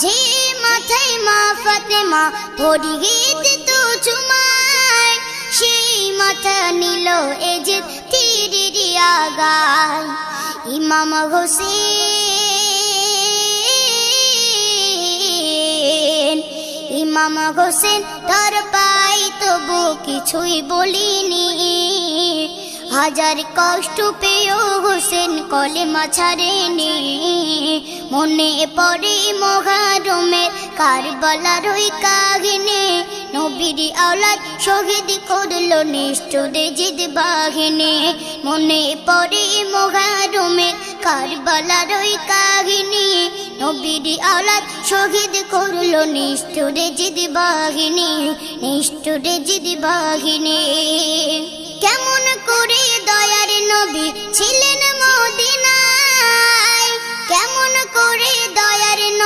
যে মাথায় মা ফাতেমা পরিয়ে দিত চুমায়, সেই মাথা নিল এজিদ তীরের আগায়। ইমাম হোসেন, ইমাম হোসেন তার পাই তবু কিছুই বলিনি। হাজার কষ্ট পেয়েও হোসেন কলেমা ছাড়েনি। মনে পড়ে মুহররমের কারবালার ওই কাহিনী, নবীর আওলাদ শহীদ করলো নিষ্ঠুর জিদ বাহিনী। মনে পড়ে মুহররমের কারবালার ওই কাহিনী, নবীর আওলাদ শহীদ করলো নিষ্ঠুর জিদ বাহিনী, নিষ্ঠুর জিদ বাহিনী। কেমন করে দয়ার নবী ছিলেন মদিনায়, কেমন করে দয়ার নবী